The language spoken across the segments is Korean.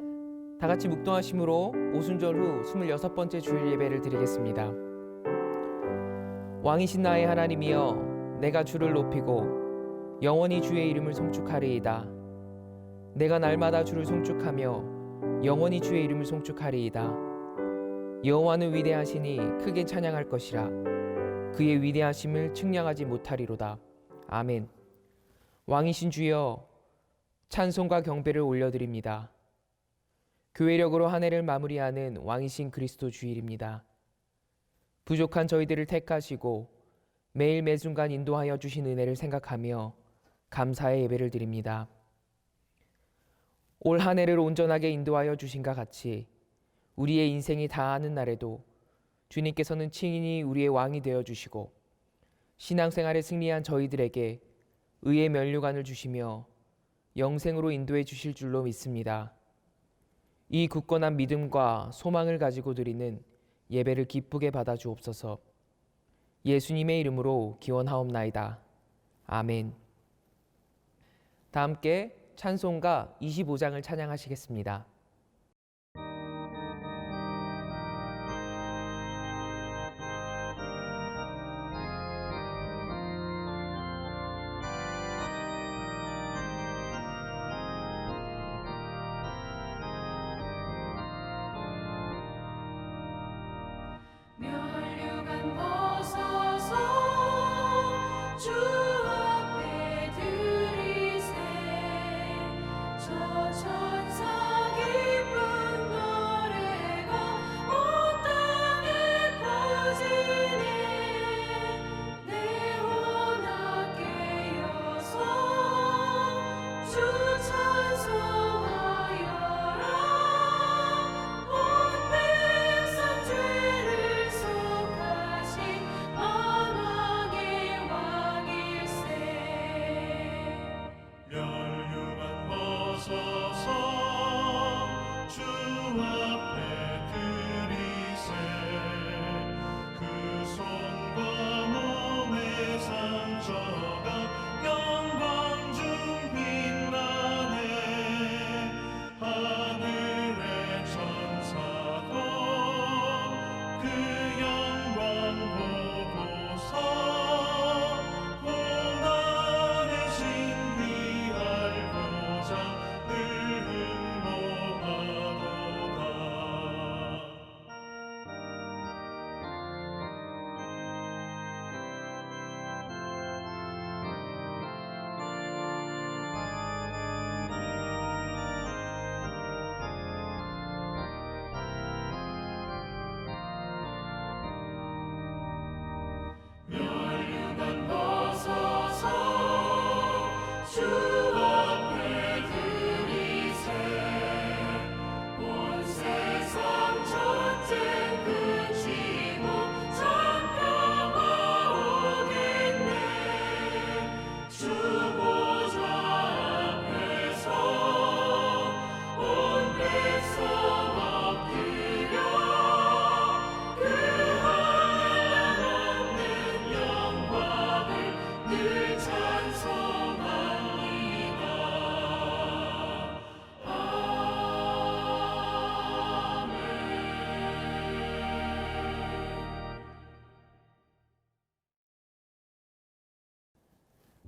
다 같이 묵도하심으로 오순절 후 26번째 주일 예배를 드리겠습니다. 왕이신 나의 하나님이여, 내가 주를 높이고 영원히 주의 이름을 송축하리이다. 내가 날마다 주를 송축하며 영원히 주의 이름을 송축하리이다. 여호와는 위대하시니 크게 찬양할 것이라. 그의 위대하심을 측량하지 못하리로다. 아멘. 왕이신 주여, 찬송과 경배를 올려드립니다. 교회력으로 한 해를 마무리하는 왕이신 그리스도 주일입니다. 부족한 저희들을 택하시고 매일 매순간 인도하여 주신 은혜를 생각하며 감사의 예배를 드립니다. 올 한 해를 온전하게 인도하여 주신과 같이 우리의 인생이 다하는 날에도 주님께서는 친히 우리의 왕이 되어 주시고 신앙생활에 승리한 저희들에게 의의 면류관을 주시며 영생으로 인도해 주실 줄로 믿습니다. 이 굳건한 믿음과 소망을 가지고 드리는 예배를 기쁘게 받아 주옵소서. 예수님의 이름으로 기원하옵나이다. 아멘. 다 함께 찬송가 25장을 찬양하시겠습니다. 면류관 벗어서 주 앞에 들이세 저 천사 기쁜 노래가 온 땅에 퍼지네 내 혼합 깨어서 주 찬송하여라 온 백성 죄를 속하신 만왕의 왕일세 면류관 벗어서 주 앞에 들이세 그 손과 몸의 상처가 영광 중 빛나네 하늘의 천사도 그 영광 보고서 고난의 신비할 보자 늘 흥모하도다. 면류관 벗어서 주 앞에 들이세 온 세상 전쟁 그치고 참평화 오겠네 주 보좌 앞에서 온 백성 엎드려 그 한량 없는 영광을 늘 찬송합니다. 아멘.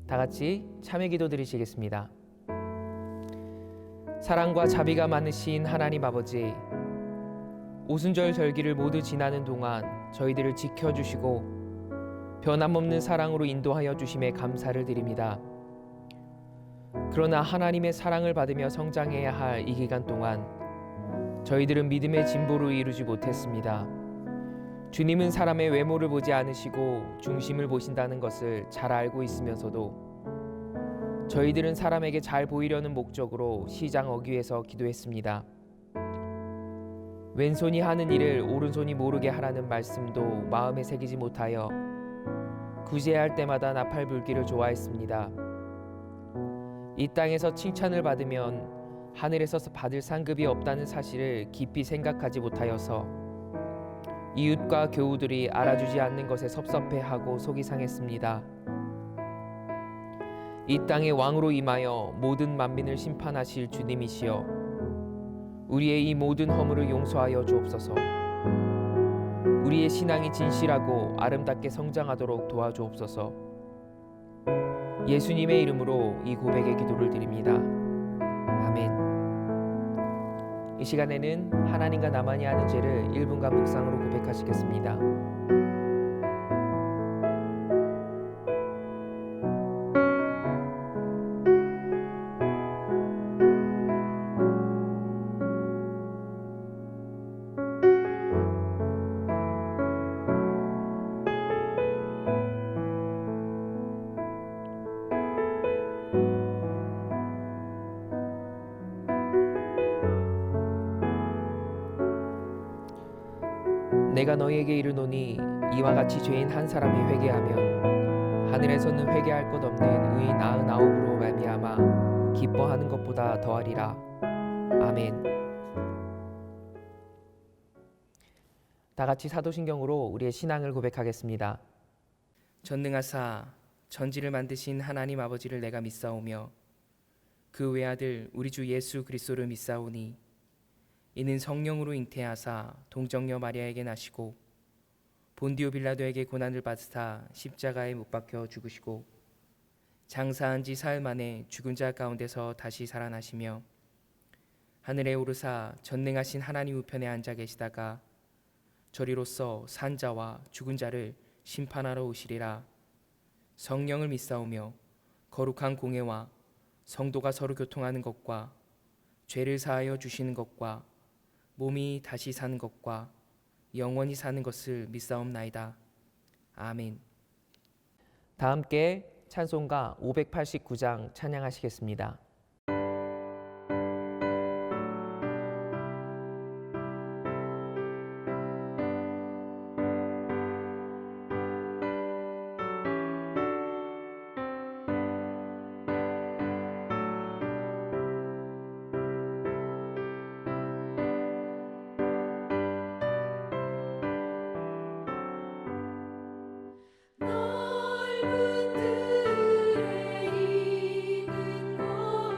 다 같이 참회 기도 드리시겠습니다. 사랑과 자비가 많으신 하나님 아버지, 오순절 절기를 모두 지나는 동안 저희들을 지켜주시고 변함없는 사랑으로 인도하여 주심에 감사를 드립니다. 그러나 하나님의 사랑을 받으며 성장해야 할 이 기간 동안 저희들은 믿음의 진보를 이루지 못했습니다. 주님은 사람의 외모를 보지 않으시고 중심을 보신다는 것을 잘 알고 있으면서도 저희들은 사람에게 잘 보이려는 목적으로 시장 어귀에서 기도했습니다. 왼손이 하는 일을 오른손이 모르게 하라는 말씀도 마음에 새기지 못하여 구제할 때마다 나팔 불기를 좋아했습니다. 이 땅에서 칭찬을 받으면 하늘에서 받을 상급이 없다는 사실을 깊이 생각하지 못하여서 이웃과 교우들이 알아주지 않는 것에 섭섭해하고 속이 상했습니다. 이 땅의 왕으로 임하여 모든 만민을 심판하실 주님이시여, 우리의 이 모든 허물을 용서하여 주옵소서. 우리의 신앙이 진실하고 아름답게 성장하도록 도와주옵소서. 예수님의 이름으로 이 고백의 기도를 드립니다. 아멘. 이 시간에는 하나님과 나만이 아는 죄를 1분간 묵상으로 고백하시겠습니다. 내가 너희에게 이르노니 이와 같이 죄인 한 사람이 회개하면 하늘에서는 회개할 것 없는 의인 99으로 말미암아 기뻐하는 것보다 더하리라. 아멘. 다 같이 사도신경으로 우리의 신앙을 고백하겠습니다. 전능하사 천지를 만드신 하나님 아버지를 내가 믿사오며 그 외아들 우리 주 예수 그리스도를 믿사오니 이는 성령으로 잉태하사 동정녀 마리아에게 나시고 본디오 빌라도에게 고난을 받으사 십자가에 못 박혀 죽으시고 장사한 지 사흘 만에 죽은 자 가운데서 다시 살아나시며 하늘에 오르사 전능하신 하나님 우편에 앉아 계시다가 저리로서 산 자와 죽은 자를 심판하러 오시리라. 성령을 믿사오며 거룩한 공회와 성도가 서로 교통하는 것과 죄를 사하여 주시는 것과 몸이 다시 사는 것과 영원히 사는 것을 믿사옵나이다. 아멘. 다 함께 찬송가 589장 찬양하시겠습니다. 넓은 들에 있는 곳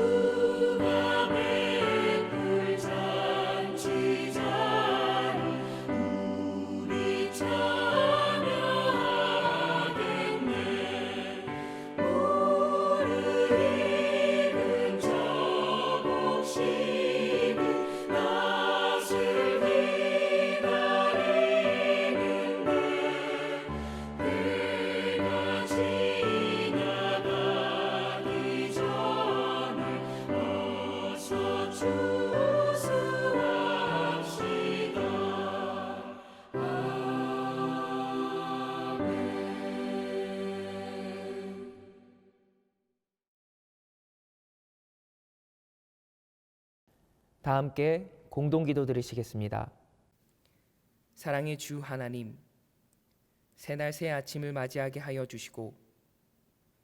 주님의 꿀잔치 자리 우리 참여하겠네. 우리 익은 저 곡식은 낯을 기다리는데 그가 지나가기 전에 어서 추수합시다. 아멘. 다 함께 공동기도 드리시겠습니다. 사랑의 주 하나님, 새날 새 아침을 맞이하게 하여 주시고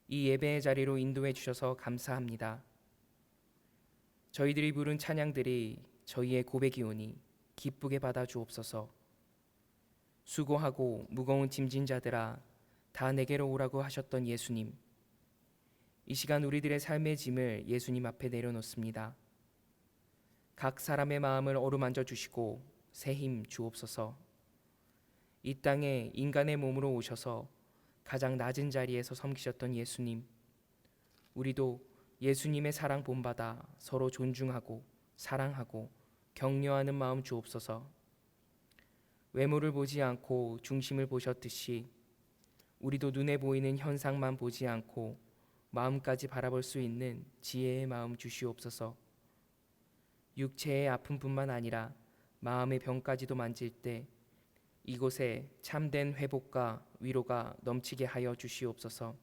이 예배의 자리로 인도해 주셔서 감사합니다. 저희들이 부른 찬양들이 저희의 고백이오니 기쁘게 받아 주옵소서. 수고하고 무거운 짐진 자들아 다 내게로 오라고 하셨던 예수님, 이 시간 우리들의 삶의 짐을 예수님 앞에 내려놓습니다. 각 사람의 마음을 어루만져 주시고 새 힘 주옵소서. 이 땅에 인간의 몸으로 오셔서 가장 낮은 자리에서 섬기셨던 예수님, 우리도 예수님의 사랑 본받아 서로 존중하고 사랑하고 격려하는 마음 주옵소서. 외모를 보지 않고 중심을 보셨듯이 우리도 눈에 보이는 현상만 보지 않고 마음까지 바라볼 수 있는 지혜의 마음 주시옵소서. 육체의 아픔뿐만 아니라 마음의 병까지도 만질 때 이곳에 참된 회복과 위로가 넘치게 하여 주시옵소서.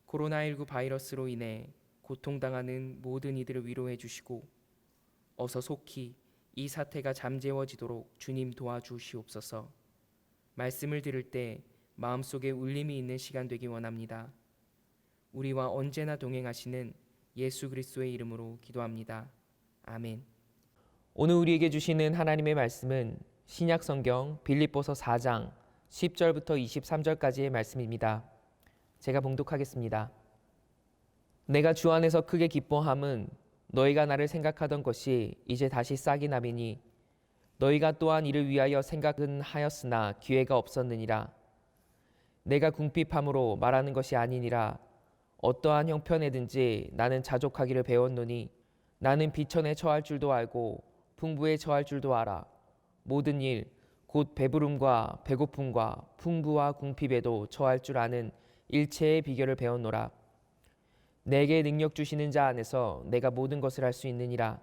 코로나19 바이러스로 인해 고통당하는 모든 이들을 위로해 주시고 어서 속히 이 사태가 잠재워지도록 주님 도와주시옵소서. 말씀을 들을 때 마음속에 울림이 있는 시간 되기 원합니다. 우리와 언제나 동행하시는 예수 그리스도의 이름으로 기도합니다. 아멘. 오늘 우리에게 주시는 하나님의 말씀은 신약 성경 빌립보서 4장 10절부터 23절까지의 말씀입니다. 제가 봉독하겠습니다. 내가 주 안에서 크게 기뻐함은 너희가 나를 생각하던 것이 이제 다시 싹이 나미니 너희가 또한 이를 위하여 생각은 하였으나 기회가 없었느니라. 내가 궁핍함으로 말하는 것이 아니니라. 어떠한 형편에든지 나는 자족하기를 배웠노니 나는 비천에 처할 줄도 알고 풍부에 처할 줄도 알아. 모든 일 곧 배부름과 배고픔과 풍부와 궁핍에도 처할 줄 아는 일체의 비결을 배웠노라. 내게 능력 주시는 자 안에서 내가 모든 것을 할 수 있느니라.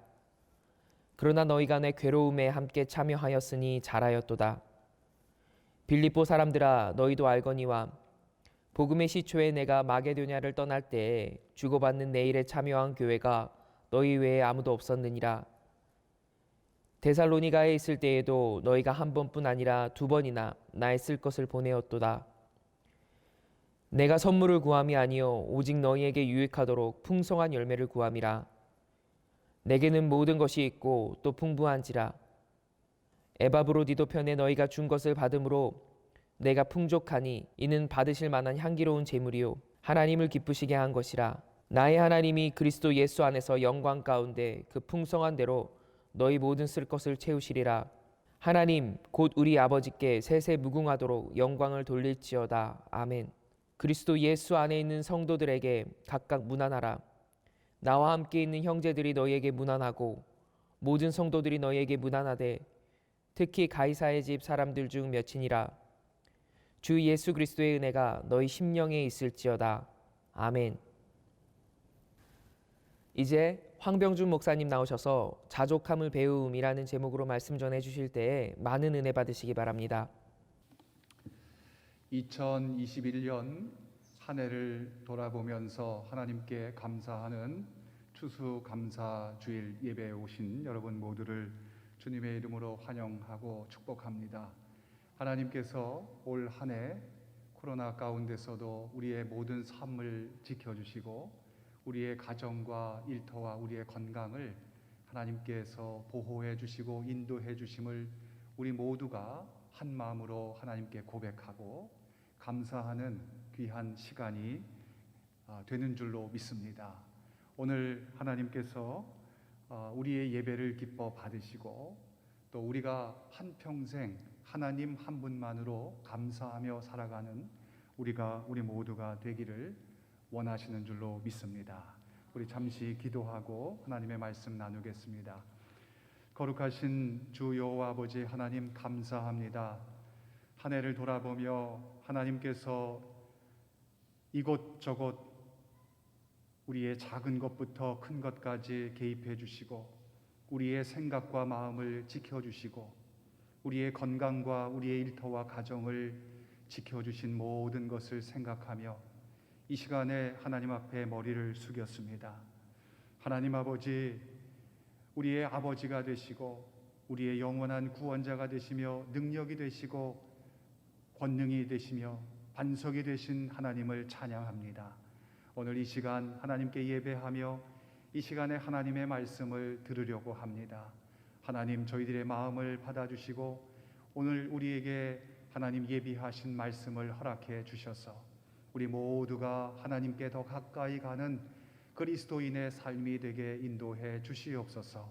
그러나 너희가 내 괴로움에 함께 참여하였으니 잘하였도다. 빌립보 사람들아, 너희도 알거니와 복음의 시초에 내가 마게도냐를 떠날 때에 주고받는 내 일에 참여한 교회가 너희 외에 아무도 없었느니라. 데살로니가에 있을 때에도 너희가 한 번뿐 아니라 두 번이나 나의 쓸 것을 보내었도다. 내가 선물을 구함이 아니요 오직 너희에게 유익하도록 풍성한 열매를 구함이라. 내게는 모든 것이 있고 또 풍부한지라. 에바브로디도 편에 너희가 준 것을 받음으로 내가 풍족하니 이는 받으실 만한 향기로운 제물이요 하나님을 기쁘시게 한 것이라. 나의 하나님이 그리스도 예수 안에서 영광 가운데 그 풍성한 대로 너희 모든 쓸 것을 채우시리라. 하나님 곧 우리 아버지께 세세 무궁하도록 영광을 돌릴지어다. 아멘. 그리스도 예수 안에 있는 성도들에게 각각 문안하라. 나와 함께 있는 형제들이 너희에게 문안하고 모든 성도들이 너희에게 문안하되 특히 가이사의 집 사람들 중 몇이니라. 주 예수 그리스도의 은혜가 너희 심령에 있을지어다. 아멘. 이제 황병준 목사님 나오셔서 자족함을 배움이라는 제목으로 말씀 전해 주실 때에 많은 은혜 받으시기 바랍니다. 2021년 한 해를 돌아보면서 하나님께 감사하는 추수감사주일 예배에 오신 여러분 모두를 주님의 이름으로 환영하고 축복합니다. 하나님께서 올 한 해 코로나 가운데서도 우리의 모든 삶을 지켜주시고 우리의 가정과 일터와 우리의 건강을 하나님께서 보호해 주시고 인도해 주심을 우리 모두가 한 마음으로 하나님께 고백하고 감사하는 귀한 시간이 되는 줄로 믿습니다. 오늘 하나님께서 우리의 예배를 기뻐 받으시고 또 우리가 한평생 하나님 한 분만으로 감사하며 살아가는 우리 모두가 되기를 원하시는 줄로 믿습니다. 우리 잠시 기도하고 하나님의 말씀 나누겠습니다. 거룩하신 주 여호와 아버지 하나님 감사합니다. 한 해를 돌아보며 하나님께서 이곳저곳 우리의 작은 것부터 큰 것까지 개입해 주시고 우리의 생각과 마음을 지켜주시고 우리의 건강과 우리의 일터와 가정을 지켜주신 모든 것을 생각하며 이 시간에 하나님 앞에 머리를 숙였습니다. 하나님 아버지, 우리의 아버지가 되시고 우리의 영원한 구원자가 되시며 능력이 되시고 권능이 되시며 반석이 되신 하나님을 찬양합니다. 오늘 이 시간 하나님께 예배하며 이 시간에 하나님의 말씀을 들으려고 합니다. 하나님, 저희들의 마음을 받아주시고 오늘 우리에게 하나님 예비하신 말씀을 허락해 주셔서 우리 모두가 하나님께 더 가까이 가는 그리스도인의 삶이 되게 인도해 주시옵소서.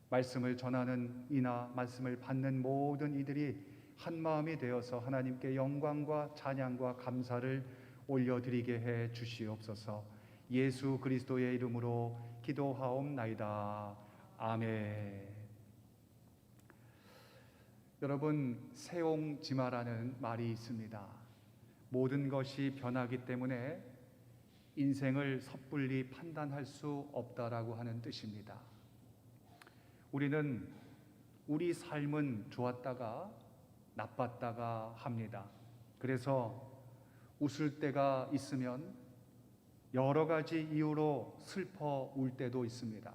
말씀을 전하는 이나 말씀을 받는 모든 이들이 한 마음이 되어서 하나님께 영광과 찬양과 감사를 올려드리게 해 주시옵소서. 예수 그리스도의 이름으로 기도하옵나이다. 아멘. 여러분, 세옹지마라는 말이 있습니다. 모든 것이 변하기 때문에 인생을 섣불리 판단할 수 없다라고 하는 뜻입니다. 우리는 우리 삶은 좋았다가 나빴다가 합니다. 그래서 웃을 때가 있으면 여러 가지 이유로 슬퍼 울 때도 있습니다.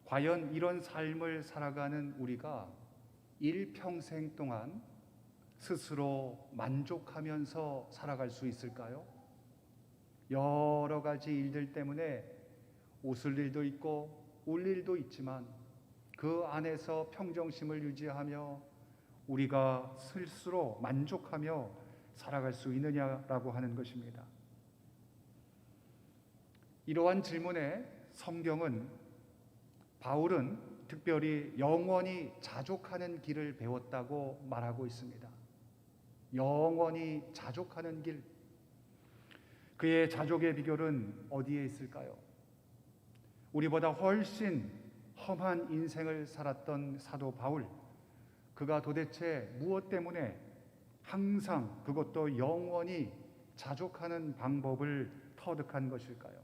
과연 이런 삶을 살아가는 우리가 일평생 동안 스스로 만족하면서 살아갈 수 있을까요? 여러 가지 일들 때문에 웃을 일도 있고 울 일도 있지만 그 안에서 평정심을 유지하며 우리가 스스로 만족하며 살아갈 수 있느냐라고 하는 것입니다. 이러한 질문에 바울은 특별히 영원히 자족하는 길을 배웠다고 말하고 있습니다. 영원히 자족하는 길. 그의 자족의 비결은 어디에 있을까요? 우리보다 훨씬 험한 인생을 살았던 사도 바울, 그가 도대체 무엇 때문에 항상 그것도 영원히 자족하는 방법을 터득한 것일까요?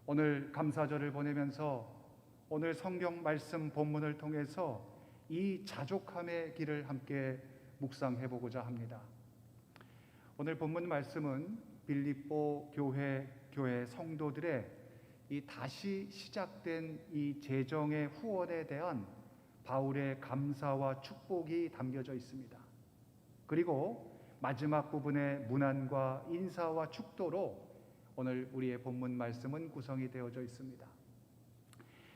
오늘 감사절을 보내면서 오늘 성경 말씀 본문을 통해서 이 자족함의 길을 함께 묵상해 보고자 합니다. 오늘 본문 말씀은 빌립보 교회 성도들의 이 다시 시작된 이 재정의 후원에 대한 바울의 감사와 축복이 담겨져 있습니다. 그리고 마지막 부분의 문안과 인사와 축도로 오늘 우리의 본문 말씀은 구성이 되어져 있습니다.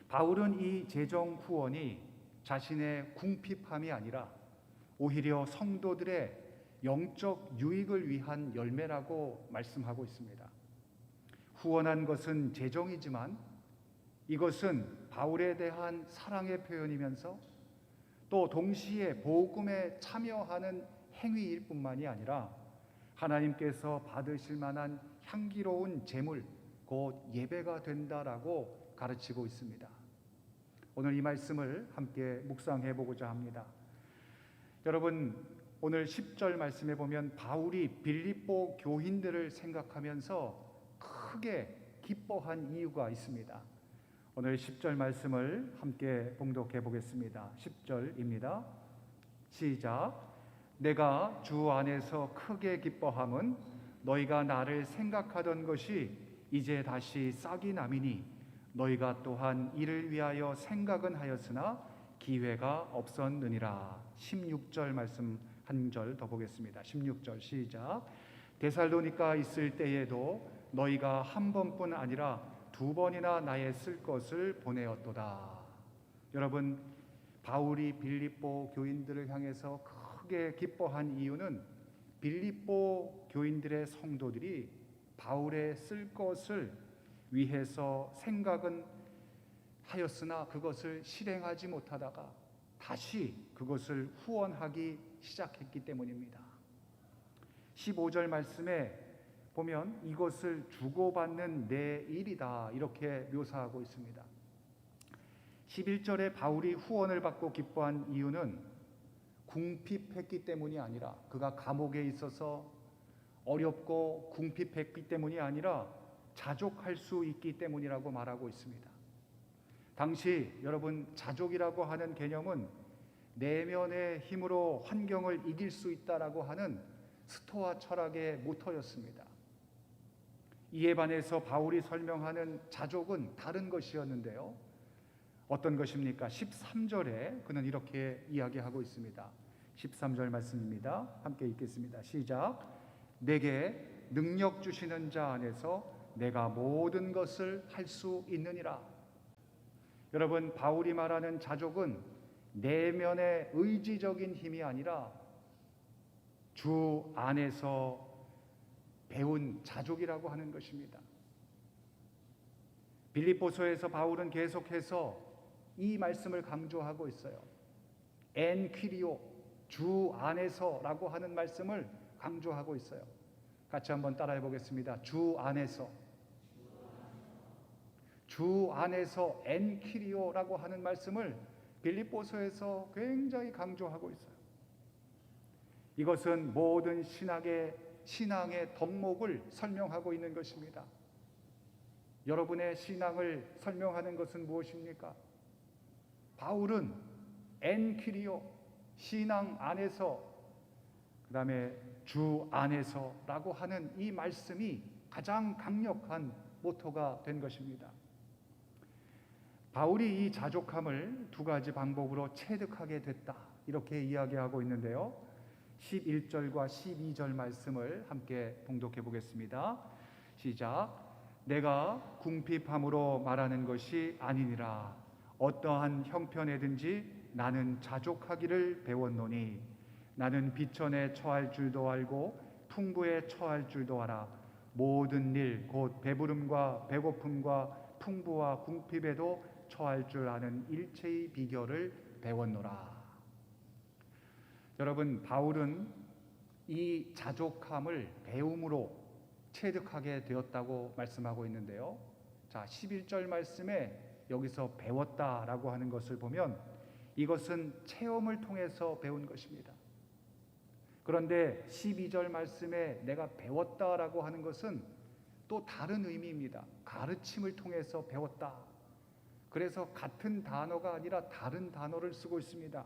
바울은 이 재정 후원이 자신의 궁핍함이 아니라 오히려 성도들의 영적 유익을 위한 열매라고 말씀하고 있습니다. 후원한 것은 재정이지만 이것은 바울에 대한 사랑의 표현이면서 또 동시에 복음에 참여하는 행위일 뿐만이 아니라 하나님께서 받으실 만한 향기로운 제물, 곧 예배가 된다라고 가르치고 있습니다. 오늘 이 말씀을 함께 묵상해 보고자 합니다. 여러분, 오늘 10절 말씀에 보면 바울이 빌립보 교인들을 생각하면서 크게 기뻐한 이유가 있습니다. 오늘 10절 말씀을 함께 봉독해 보겠습니다. 10절입니다. 시작. 내가 주 안에서 크게 기뻐함은 너희가 나를 생각하던 것이 이제 다시 싹이 남이니 너희가 또한 이를 위하여 생각은 하였으나 기회가 없었느니라. 16절 말씀 한 절 더 보겠습니다. 16절 시작. 데살로니가 있을 때에도 너희가 한 번뿐 아니라 두 번이나 나의 쓸 것을 보내었도다. 여러분, 바울이 빌립보 교인들을 향해서 크게 기뻐한 이유는 빌립보 교인들의 성도들이 바울의 쓸 것을 위해서 생각은 하였으나 그것을 실행하지 못하다가 다시 그것을 후원하기 시작했기 때문입니다. 15절 말씀에 보면 이것을 주고받는 내 일이다 이렇게 묘사하고 있습니다. 11절에 바울이 후원을 받고 기뻐한 이유는 궁핍했기 때문이 아니라, 그가 감옥에 있어서 어렵고 궁핍했기 때문이 아니라 자족할 수 있기 때문이라고 말하고 있습니다. 당시 여러분, 자족이라고 하는 개념은 내면의 힘으로 환경을 이길 수 있다라고 하는 스토아 철학의 모토였습니다. 이에 반해서 바울이 설명하는 자족은 다른 것이었는데요. 어떤 것입니까? 13절에 그는 이렇게 이야기하고 있습니다. 13절 말씀입니다. 함께 읽겠습니다. 시작. 내게 능력 주시는 자 안에서 내가 모든 것을 할 수 있느니라. 여러분, 바울이 말하는 자족은 내면의 의지적인 힘이 아니라 주 안에서 배운 자족이라고 하는 것입니다. 빌립보서에서 바울은 계속해서 이 말씀을 강조하고 있어요. 엔 퀴리오, 주 안에서라고 하는 말씀을 강조하고 있어요. 같이 한번 따라해 보겠습니다. 주 안에서. 주 안에서 엔 퀴리오라고 하는 말씀을 빌립보서에서 굉장히 강조하고 있어요. 이것은 모든 신앙의 덕목을 설명하고 있는 것입니다. 여러분의 신앙을 설명하는 것은 무엇입니까? 바울은 엔 퀴리오, 신앙 안에서, 그 다음에 주 안에서라고 하는 이 말씀이 가장 강력한 모토가 된 것입니다. 바울이 이 자족함을 두 가지 방법으로 체득하게 됐다 이렇게 이야기하고 있는데요. 11절과 12절 말씀을 함께 봉독해 보겠습니다. 시작. 내가 궁핍함으로 말하는 것이 아니니라. 어떠한 형편에든지 나는 자족하기를 배웠노니 나는 비천에 처할 줄도 알고 풍부에 처할 줄도 알아. 모든 일 곧 배부름과 배고픔과 풍부와 궁핍에도 처할 줄 아는 일체의 비결을 배웠노라. 여러분, 바울은 이 자족함을 배움으로 체득하게 되었다고 말씀하고 있는데요. 자, 11절 말씀에 여기서 배웠다라고 하는 것을 보면 이것은 체험을 통해서 배운 것입니다. 그런데 12절 말씀에 내가 배웠다라고 하는 것은 또 다른 의미입니다. 가르침을 통해서 배웠다. 그래서 같은 단어가 아니라 다른 단어를 쓰고 있습니다.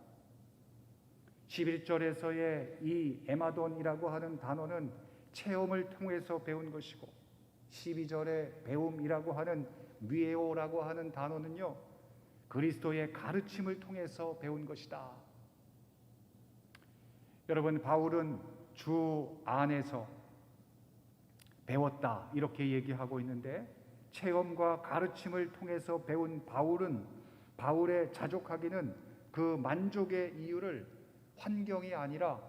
11절에서의 이 에마돈이라고 하는 단어는 체험을 통해서 배운 것이고 12절의 배움이라고 하는 미에오라고 하는 단어는요, 그리스도의 가르침을 통해서 배운 것이다. 여러분, 바울은 주 안에서 배웠다 이렇게 얘기하고 있는데, 체험과 가르침을 통해서 배운 바울은 바울의 자족하기는 그 만족의 이유를 환경이 아니라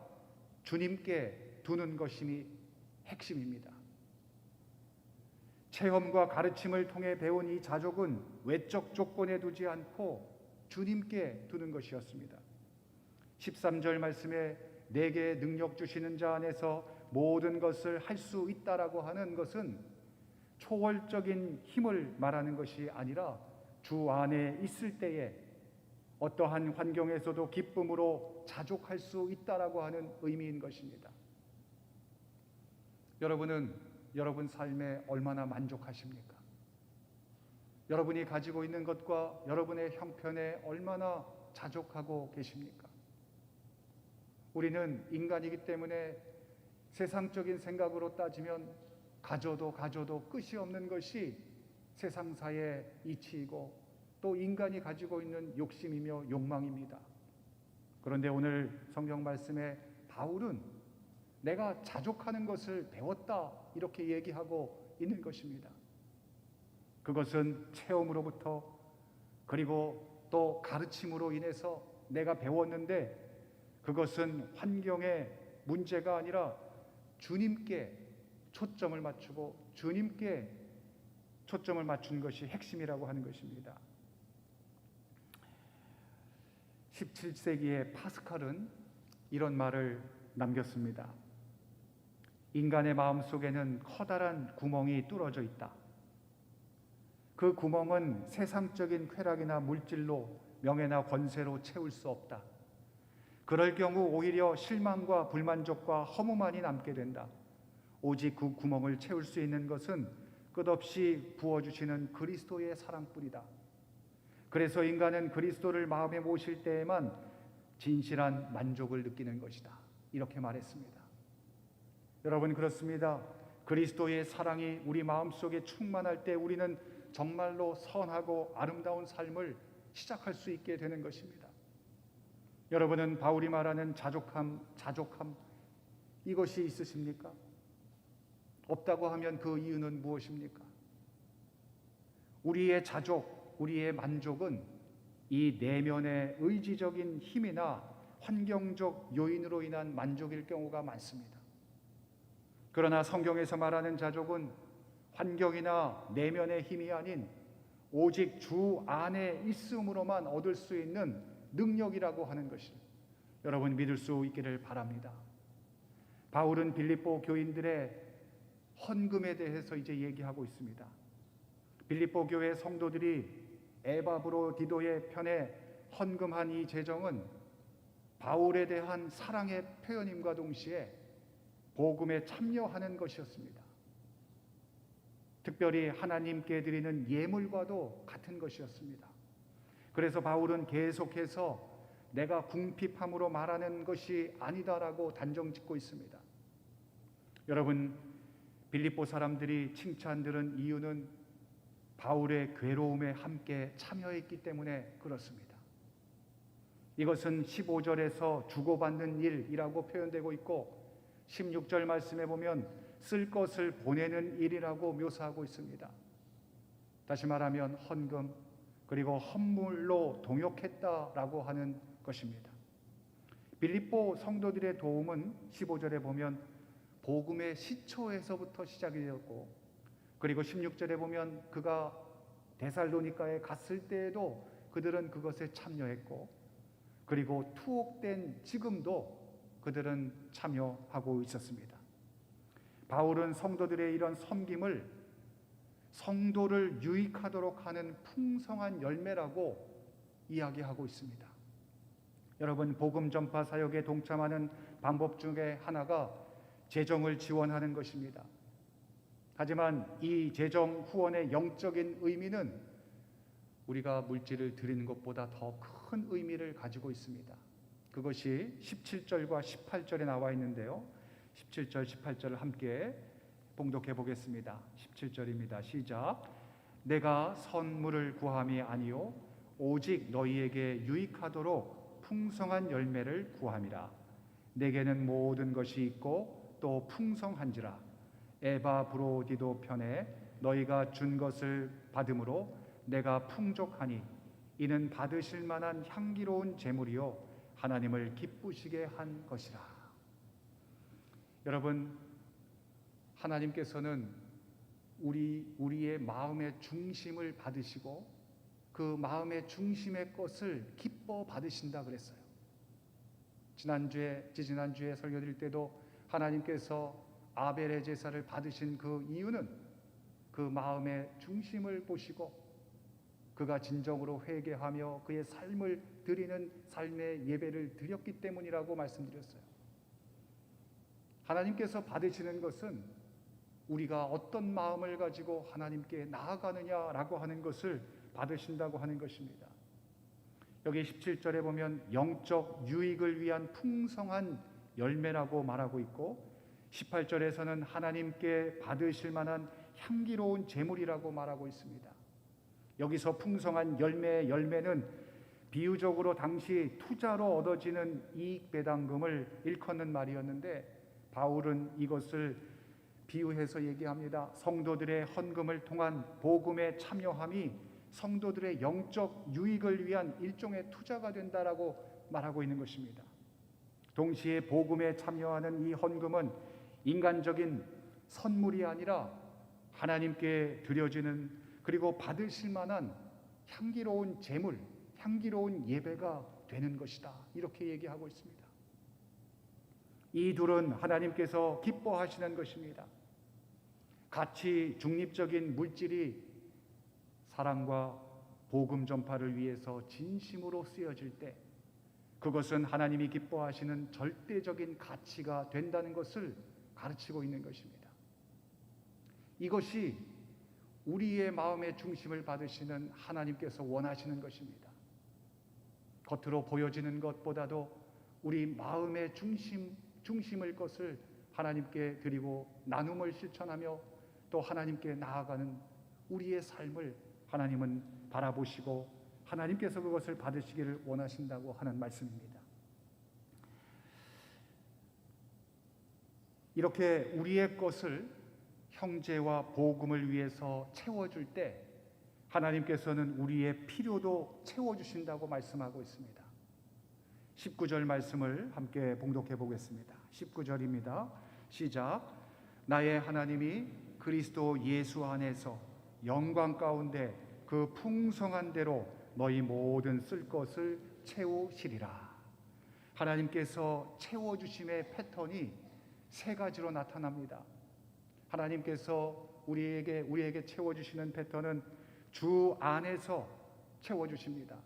주님께 두는 것이 핵심입니다. 체험과 가르침을 통해 배운 이 자족은 외적 조건에 두지 않고 주님께 두는 것이었습니다. 13절 말씀에 내게 능력 주시는 자 안에서 모든 것을 할 수 있다라고 하는 것은 초월적인 힘을 말하는 것이 아니라 주 안에 있을 때에 어떠한 환경에서도 기쁨으로 자족할 수 있다라고 하는 의미인 것입니다. 여러분은 여러분 삶에 얼마나 만족하십니까? 여러분이 가지고 있는 것과 여러분의 형편에 얼마나 자족하고 계십니까? 우리는 인간이기 때문에 세상적인 생각으로 따지면 가져도 끝이 없는 것이 세상사의 이치이고 또 인간이 가지고 있는 욕심이며 욕망입니다. 그런데 오늘 성경 말씀에 바울은 내가 자족하는 것을 배웠다 이렇게 얘기하고 있는 것입니다. 그것은 체험으로부터 그리고 또 가르침으로 인해서 내가 배웠는데 그것은 환경의 문제가 아니라 주님께 초점을 맞추고 주님께 초점을 맞춘 것이 핵심이라고 하는 것입니다. 17세기의 파스칼은 이런 말을 남겼습니다. 인간의 마음속에는 커다란 구멍이 뚫어져 있다. 그 구멍은 세상적인 쾌락이나 물질로, 명예나 권세로 채울 수 없다. 그럴 경우 오히려 실망과 불만족과 허무만이 남게 된다. 오직 그 구멍을 채울 수 있는 것은 끝없이 부어주시는 그리스도의 사랑뿐이다. 그래서 인간은 그리스도를 마음에 모실 때에만 진실한 만족을 느끼는 것이다. 이렇게 말했습니다. 여러분, 그렇습니다. 그리스도의 사랑이 우리 마음속에 충만할 때 우리는 정말로 선하고 아름다운 삶을 시작할 수 있게 되는 것입니다. 여러분은 바울이 말하는 자족함 이것이 있으십니까? 없다고 하면 그 이유는 무엇입니까? 우리의 자족, 우리의 만족은 이 내면의 의지적인 힘이나 환경적 요인으로 인한 만족일 경우가 많습니다. 그러나 성경에서 말하는 자족은 환경이나 내면의 힘이 아닌 오직 주 안에 있음으로만 얻을 수 있는 능력이라고 하는 것을 여러분 믿을 수 있기를 바랍니다. 바울은 빌립보 교인들의 헌금에 대해서 이제 얘기하고 있습니다. 빌립보 교회 성도들이 에바브로디도의 편에 헌금한 이 재정은 바울에 대한 사랑의 표현임과 동시에 복음에 참여하는 것이었습니다. 특별히 하나님께 드리는 예물과도 같은 것이었습니다. 그래서 바울은 계속해서 내가 궁핍함으로 말하는 것이 아니다라고 단정짓고 있습니다. 여러분, 빌립보 사람들이 칭찬 들은 이유는 바울의 괴로움에 함께 참여했기 때문에 그렇습니다. 이것은 15절에서 주고받는 일이라고 표현되고 있고 16절 말씀에 보면 쓸 것을 보내는 일이라고 묘사하고 있습니다. 다시 말하면 헌금 그리고 헌물로 동역했다라고 하는 것입니다. 빌립보 성도들의 도움은 15절에 보면 복음의 시초에서부터 시작이 되었고 그리고 16절에 보면 그가 데살로니가에 갔을 때에도 그들은 그것에 참여했고 그리고 투옥된 지금도 그들은 참여하고 있었습니다. 바울은 성도들의 이런 섬김을 성도를 유익하도록 하는 풍성한 열매라고 이야기하고 있습니다. 여러분, 복음 전파 사역에 동참하는 방법 중에 하나가 재정을 지원하는 것입니다. 하지만 이 재정 후원의 영적인 의미는 우리가 물질을 드리는 것보다 더 큰 의미를 가지고 있습니다. 그것이 17절과 18절에 나와 있는데요. 17절, 18절을 함께 봉독해 보겠습니다. 17절입니다. 시작. 내가 선물을 구함이 아니요 오직 너희에게 유익하도록 풍성한 열매를 구함이라. 내게는 모든 것이 있고 또 풍성한지라. 에바브로디도 편에 너희가 준 것을 받음으로 내가 풍족하니 이는 받으실 만한 향기로운 제물이요 하나님을 기쁘시게 한 것이라. 여러분, 하나님께서는 우리의 마음의 중심을 받으시고 그 마음의 중심의 것을 기뻐 받으신다 그랬어요. 지지난주에 설교드릴 때도 하나님께서 아벨의 제사를 받으신 그 이유는 그 마음의 중심을 보시고 그가 진정으로 회개하며 그의 삶을 드리는 삶의 예배를 드렸기 때문이라고 말씀드렸어요. 하나님께서 받으시는 것은 우리가 어떤 마음을 가지고 하나님께 나아가느냐라고 하는 것을 받으신다고 하는 것입니다. 여기 17절에 보면 영적 유익을 위한 풍성한 열매라고 말하고 있고 18절에서는 하나님께 받으실 만한 향기로운 제물이라고 말하고 있습니다. 여기서 풍성한 열매는 비유적으로 당시 투자로 얻어지는 이익 배당금을 일컫는 말이었는데 바울은 이것을 비유해서 얘기합니다. 성도들의 헌금을 통한 복음에 참여함이 성도들의 영적 유익을 위한 일종의 투자가 된다라고 말하고 있는 것입니다. 동시에 복음에 참여하는 이 헌금은 인간적인 선물이 아니라 하나님께 드려지는 그리고 받으실 만한 향기로운 제물, 향기로운 예배가 되는 것이다. 이렇게 얘기하고 있습니다. 이 둘은 하나님께서 기뻐하시는 것입니다. 가치 중립적인 물질이 사랑과 복음 전파를 위해서 진심으로 쓰여질 때 그것은 하나님이 기뻐하시는 절대적인 가치가 된다는 것을 가르치고 있는 것입니다. 이것이 우리의 마음의 중심을 받으시는 하나님께서 원하시는 것입니다. 겉으로 보여지는 것보다도 우리 마음의 중심을 것을 하나님께 드리고 나눔을 실천하며 또 하나님께 나아가는 우리의 삶을 하나님은 바라보시고 하나님께서 그것을 받으시기를 원하신다고 하는 말씀입니다. 이렇게 우리의 것을 형제와 복음을 위해서 채워줄 때 하나님께서는 우리의 필요도 채워주신다고 말씀하고 있습니다. 19절 말씀을 함께 봉독해 보겠습니다. 19절입니다. 시작. 나의 하나님이 그리스도 예수 안에서 영광 가운데 그 풍성한 대로 너희 모든 쓸 것을 채우시리라. 하나님께서 채워주심의 패턴이 세 가지로 나타납니다. 하나님께서 우리에게 채워주시는 패턴은 주 안에서 채워주십니다.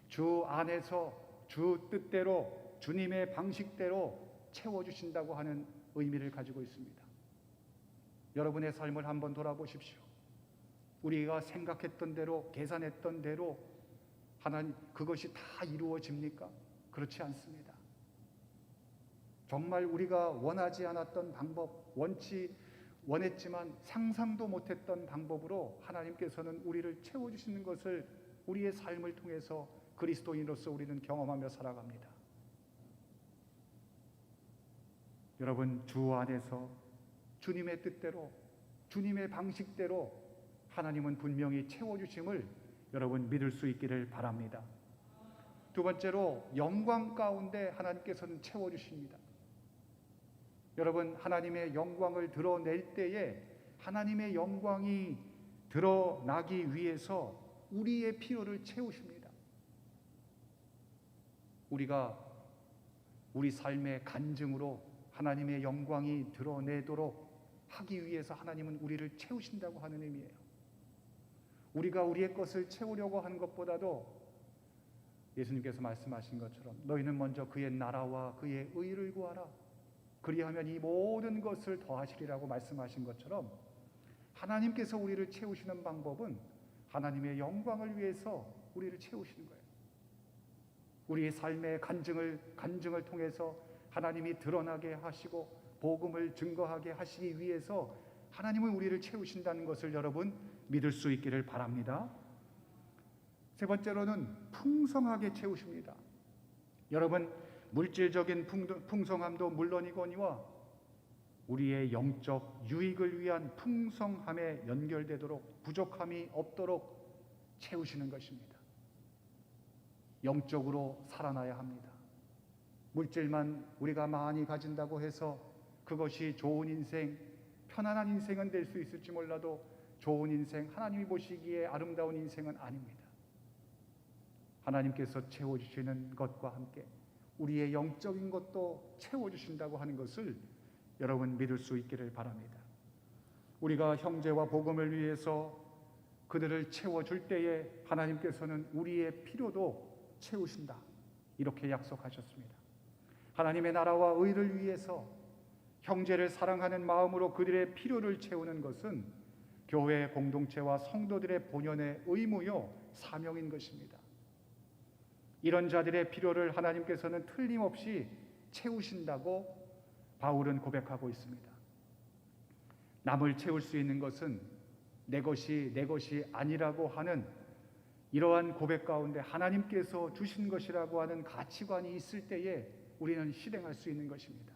주 안에서 주 뜻대로 주님의 방식대로 채워주신다고 하는 의미를 가지고 있습니다. 여러분의 삶을 한번 돌아보십시오. 우리가 생각했던 대로 계산했던 대로 하나님 그것이 다 이루어집니까? 그렇지 않습니다. 정말 우리가 원하지 않았던 방법, 원했지만 상상도 못했던 방법으로 하나님께서는 우리를 채워주시는 것을 우리의 삶을 통해서 그리스도인으로서 우리는 경험하며 살아갑니다. 여러분, 주 안에서 주님의 뜻대로 주님의 방식대로 하나님은 분명히 채워주심을 여러분 믿을 수 있기를 바랍니다. 두 번째로 영광 가운데 하나님께서는 채워주십니다. 여러분, 하나님의 영광을 드러낼 때에 하나님의 영광이 드러나기 위해서 우리의 필요를 채우십니다. 우리가 우리 삶의 간증으로 하나님의 영광이 드러내도록 하기 위해서 하나님은 우리를 채우신다고 하는 의미예요. 우리가 우리의 것을 채우려고 하는 것보다도 예수님께서 말씀하신 것처럼 너희는 먼저 그의 나라와 그의 의를 구하라. 그리하면 이 모든 것을 더하시리라고 말씀하신 것처럼 하나님께서 우리를 채우시는 방법은 하나님의 영광을 위해서 우리를 채우시는 거예요. 우리의 삶의 간증을 통해서 하나님이 드러나게 하시고 복음을 증거하게 하시기 위해서 하나님은 우리를 채우신다는 것을 여러분 믿을 수 있기를 바랍니다. 세 번째로는 풍성하게 채우십니다. 여러분, 물질적인 풍성함도 물론이거니와 우리의 영적 유익을 위한 풍성함에 연결되도록 부족함이 없도록 채우시는 것입니다. 영적으로 살아나야 합니다. 물질만 우리가 많이 가진다고 해서 그것이 좋은 인생, 편안한 인생은 될 수 있을지 몰라도 좋은 인생, 하나님이 보시기에 아름다운 인생은 아닙니다. 하나님께서 채워주시는 것과 함께 우리의 영적인 것도 채워주신다고 하는 것을 여러분 믿을 수 있기를 바랍니다. 우리가 형제와 복음을 위해서 그들을 채워줄 때에 하나님께서는 우리의 필요도 채우신다. 이렇게 약속하셨습니다. 하나님의 나라와 의를 위해서 형제를 사랑하는 마음으로 그들의 필요를 채우는 것은 교회 공동체와 성도들의 본연의 의무요 사명인 것입니다. 이런 자들의 필요를 하나님께서는 틀림없이 채우신다고 바울은 고백하고 있습니다. 남을 채울 수 있는 것은 내 것이 아니라고 하는 이러한 고백 가운데 하나님께서 주신 것이라고 하는 가치관이 있을 때에 우리는 실행할 수 있는 것입니다.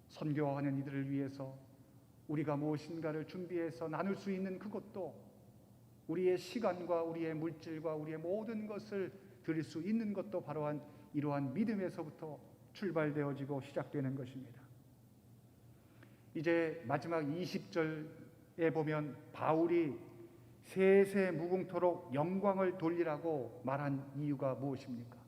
선교하는 이들을 위해서 우리가 무엇인가를 준비해서 나눌 수 있는 그것도 우리의 시간과 우리의 물질과 우리의 모든 것을 드릴 수 있는 것도 바로 이러한 믿음에서부터 출발되어지고 시작되는 것입니다. 이제 마지막 20절에 보면 바울이 세세 무궁토록 영광을 돌리라고 말한 이유가 무엇입니까?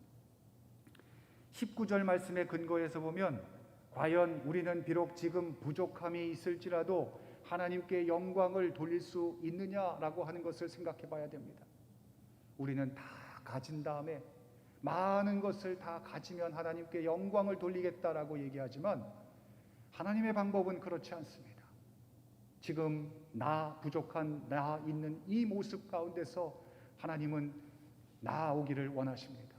19절 말씀의 근거에서 보면 과연 우리는 비록 지금 부족함이 있을지라도 하나님께 영광을 돌릴 수 있느냐라고 하는 것을 생각해 봐야 됩니다. 우리는 다 가진 다음에 많은 것을 다 가지면 하나님께 영광을 돌리겠다라고 얘기하지만 하나님의 방법은 그렇지 않습니다. 지금 나 부족한 나 있는 이 모습 가운데서 하나님은 나아오기를 원하십니다.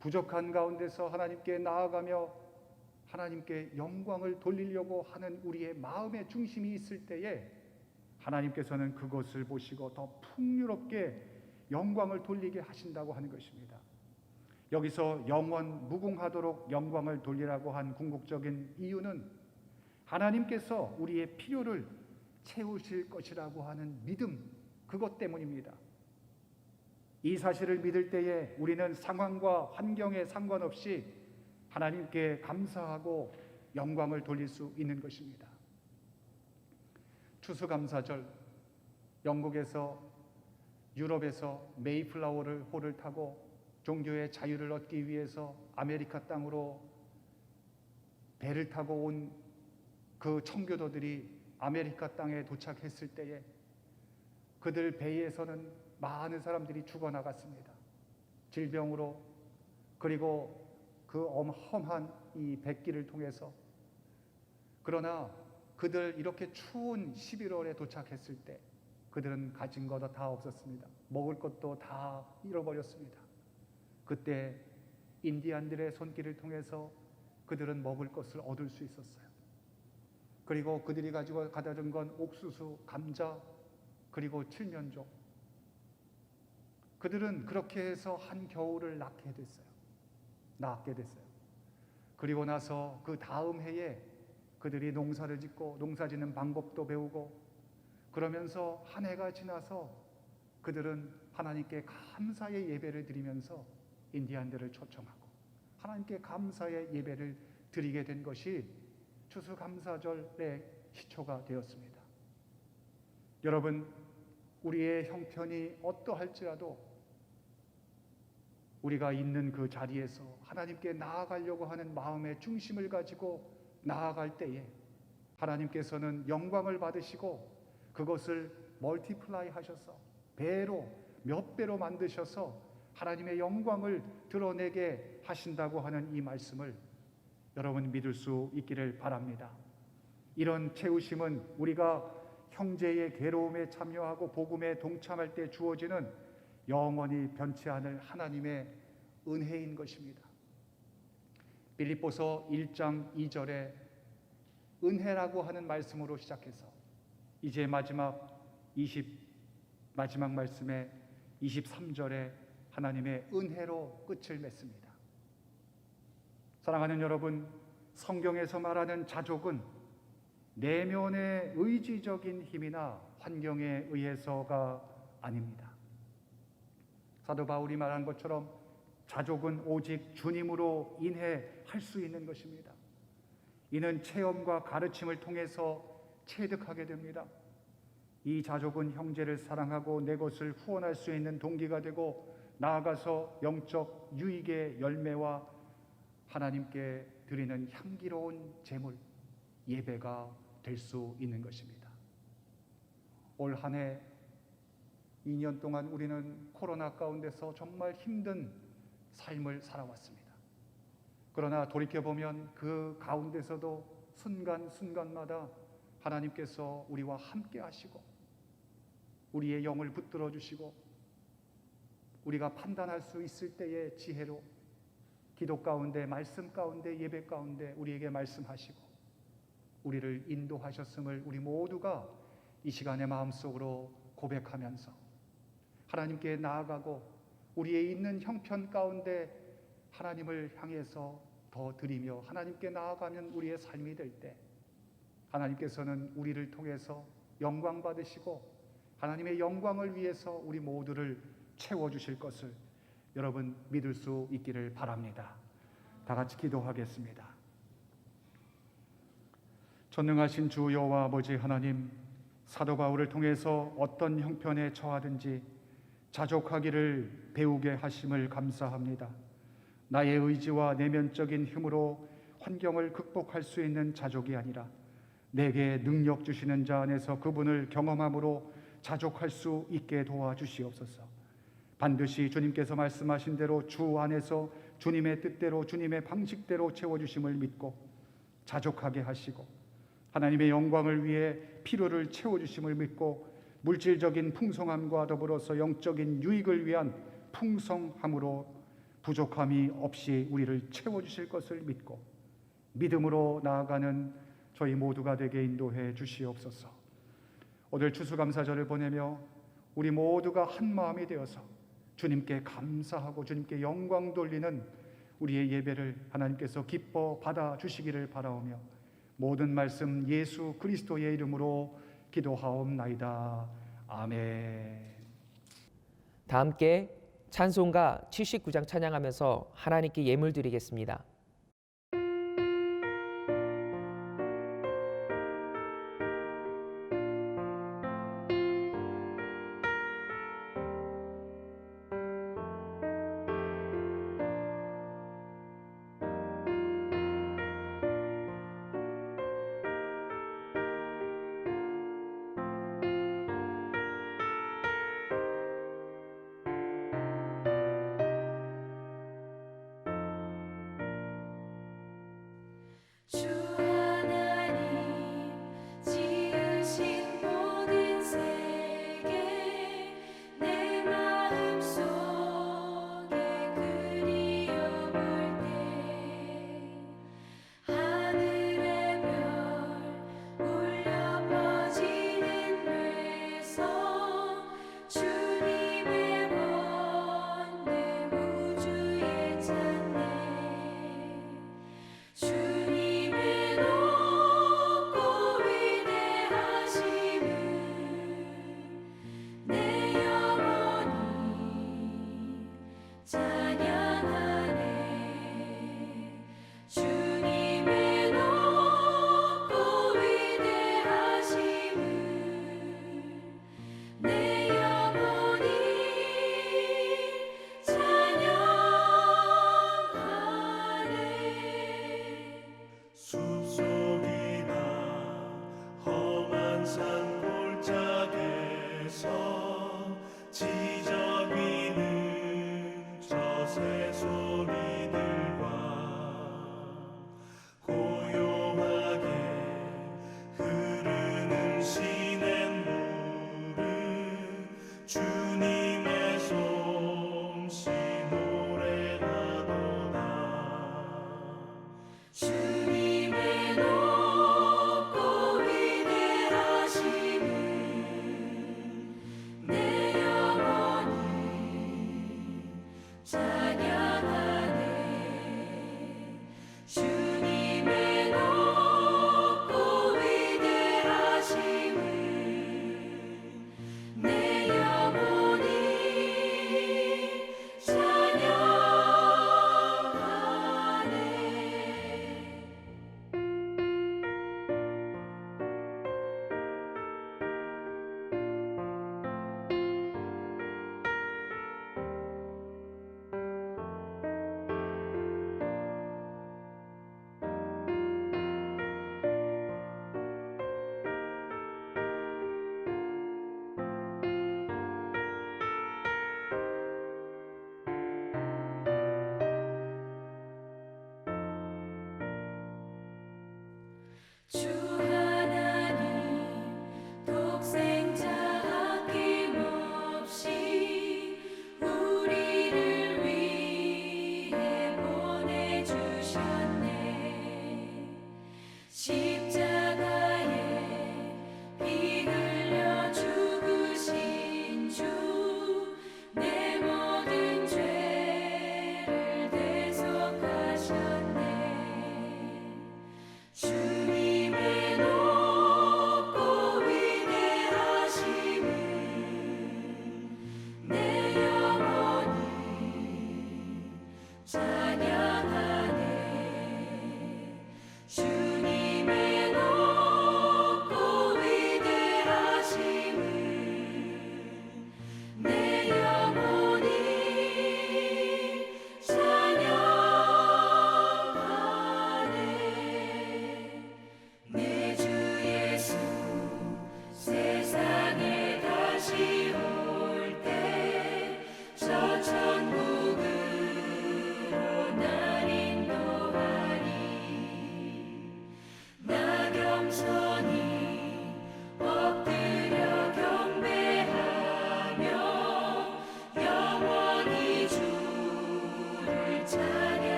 부족한 가운데서 하나님께 나아가며 하나님께 영광을 돌리려고 하는 우리의 마음의 중심이 있을 때에 하나님께서는 그것을 보시고 더 풍요롭게 영광을 돌리게 하신다고 하는 것입니다. 여기서 영원 무궁하도록 영광을 돌리라고 한 궁극적인 이유는 하나님께서 우리의 필요를 채우실 것이라고 하는 믿음, 그것 때문입니다. 이 사실을 믿을 때에 우리는 상황과 환경에 상관없이 하나님께 감사하고 영광을 돌릴 수 있는 것입니다. 추수감사절, 영국에서 유럽에서 메이플라워를 호를 타고 종교의 자유를 얻기 위해서 아메리카 땅으로 배를 타고 온 그 청교도들이 아메리카 땅에 도착했을 때에 그들 배에서는 많은 사람들이 죽어나갔습니다. 질병으로, 그리고 그 험한 이 백기를 통해서. 그러나 그들 이렇게 추운 11월에 도착했을 때 그들은 가진 것도 다 없었습니다. 먹을 것도 다 잃어버렸습니다. 그때 인디안들의 손길을 통해서 그들은 먹을 것을 얻을 수 있었어요. 그리고 그들이 가지고 가다 준 건 옥수수, 감자, 그리고 칠면조. 그들은 그렇게 해서 한 겨울을 낳게 됐어요. 그리고 나서 그 다음 해에 그들이 농사를 짓고 농사 짓는 방법도 배우고 그러면서 한 해가 지나서 그들은 하나님께 감사의 예배를 드리면서 인디안들을 초청하고 하나님께 감사의 예배를 드리게 된 것이 추수감사절의 시초가 되었습니다. 여러분, 우리의 형편이 어떠할지라도 우리가 있는 그 자리에서 하나님께 나아가려고 하는 마음의 중심을 가지고 나아갈 때에 하나님께서는 영광을 받으시고 그것을 멀티플라이 하셔서 배로, 몇 배로 만드셔서 하나님의 영광을 드러내게 하신다고 하는 이 말씀을 여러분 믿을 수 있기를 바랍니다. 이런 채우심은 우리가 형제의 괴로움에 참여하고 복음에 동참할 때 주어지는 영원히 변치 않을 하나님의 은혜인 것입니다. 빌립보서 1장 2절에 은혜라고 하는 말씀으로 시작해서 이제 마지막 말씀에 23절에 하나님의 은혜로 끝을 맺습니다. 사랑하는 여러분, 성경에서 말하는 자족은 내면의 의지적인 힘이나 환경에 의해서가 아닙니다. 사도 바울이 말한 것처럼 자족은 오직 주님으로 인해 할 수 있는 것입니다. 이는 체험과 가르침을 통해서 체득하게 됩니다. 이 자족은 형제를 사랑하고 내 것을 후원할 수 있는 동기가 되고 나아가서 영적 유익의 열매와 하나님께 드리는 향기로운 제물, 예배가 될 수 있는 것입니다. 올 한 해 2년 동안 우리는 코로나 가운데서 정말 힘든 삶을 살아왔습니다. 그러나 돌이켜보면 그 가운데서도 순간순간마다 하나님께서 우리와 함께 하시고 우리의 영을 붙들어 주시고 우리가 판단할 수 있을 때의 지혜로 기도 가운데, 말씀 가운데, 예배 가운데 우리에게 말씀하시고 우리를 인도하셨음을 우리 모두가 이 시간에 마음속으로 고백하면서 하나님께 나아가고 우리의 있는 형편 가운데 하나님을 향해서 더 드리며 하나님께 나아가면 우리의 삶이 될 때 하나님께서는 우리를 통해서 영광 받으시고 하나님의 영광을 위해서 우리 모두를 채워주실 것을 여러분 믿을 수 있기를 바랍니다. 다 같이 기도하겠습니다. 전능하신 주 여호와 아버지 하나님, 사도 바울을 통해서 어떤 형편에 처하든지 자족하기를 배우게 하심을 감사합니다. 나의 의지와 내면적인 힘으로 환경을 극복할 수 있는 자족이 아니라 내게 능력 주시는 자 안에서 그분을 경험함으로 자족할 수 있게 도와주시옵소서. 반드시 주님께서 말씀하신 대로 주 안에서 주님의 뜻대로 주님의 방식대로 채워주심을 믿고 자족하게 하시고 하나님의 영광을 위해 필요를 채워주심을 믿고 물질적인 풍성함과 더불어서 영적인 유익을 위한 풍성함으로 부족함이 없이 우리를 채워주실 것을 믿고 믿음으로 나아가는 저희 모두가 되게 인도해 주시옵소서. 오늘 추수감사절을 보내며 우리 모두가 한 마음이 되어서 주님께 감사하고 주님께 영광 돌리는 우리의 예배를 하나님께서 기뻐 받아주시기를 바라오며 모든 말씀 예수 그리스도의 이름으로 기도하옵나이다. 아멘. 다 함께 찬송가 79장 찬양하면서 하나님께 예물 드리겠습니다. 주 하나님 지으신 모든 세계 내 마음속에 그리워볼 때 하늘의 별 울려 퍼지는 외성 주님의 권능 우주에 찬네 주님의 높고 위대하심을 내 영혼이 찬양하네 주님의 높고 위대하심을 내 영혼이 찬양하네 숲속이나 험한 산 골짜기에서 지저귀는 저 새소리들과 고요하게 흐르는 시냇물은 주님의 솜씨 노래하도다. 주님의 높고 위대하심을 내 영혼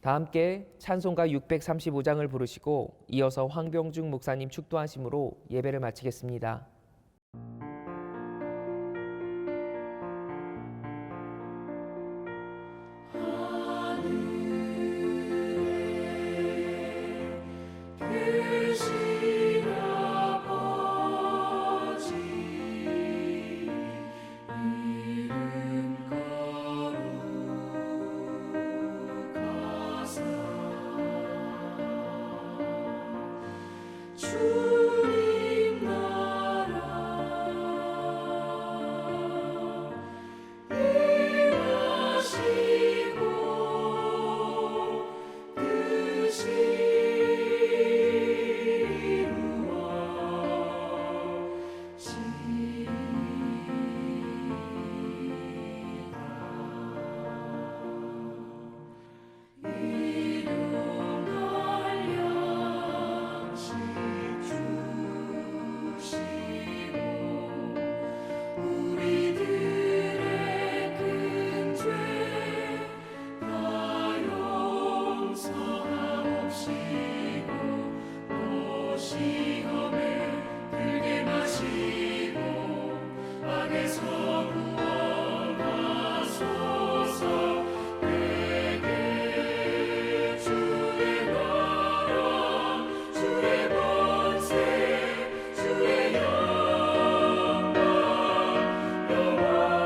다 함께 찬송가 635장을 부르시고 이어서 황병중 목사님 축도하심으로 예배를 마치겠습니다. 크신 아버지 이름 거룩하사 주님 나라 임하시고 뜻이 우리들의 큰 죄 다 용서하옵시고 또 시험에 들게 마시고 악에서 구원하소서. 내게 주의 나라 주의 권세 주의 영광 영원히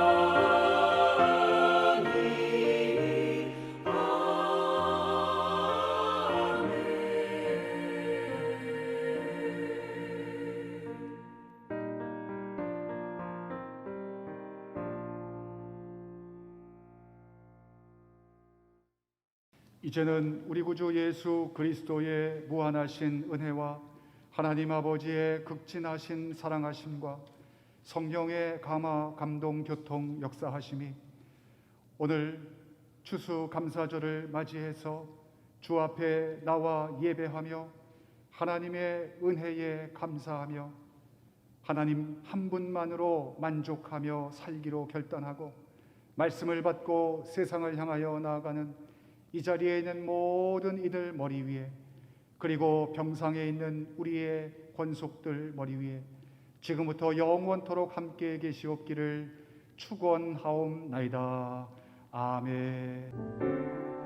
이제는 우리 구주 예수 그리스도의 무한하신 은혜와 하나님 아버지의 극진하신 사랑하심과 성령의 감화 감동 교통 역사하심이 오늘 추수감사절을 맞이해서 주 앞에 나와 예배하며 하나님의 은혜에 감사하며 하나님 한 분만으로 만족하며 살기로 결단하고 말씀을 받고 세상을 향하여 나아가는 이 자리에 있는 모든 이들 머리 위에, 그리고 병상에 있는 우리의 권속들 머리 위에 지금부터 영원토록 함께 계시옵기를 축원하옵나이다. 아멘.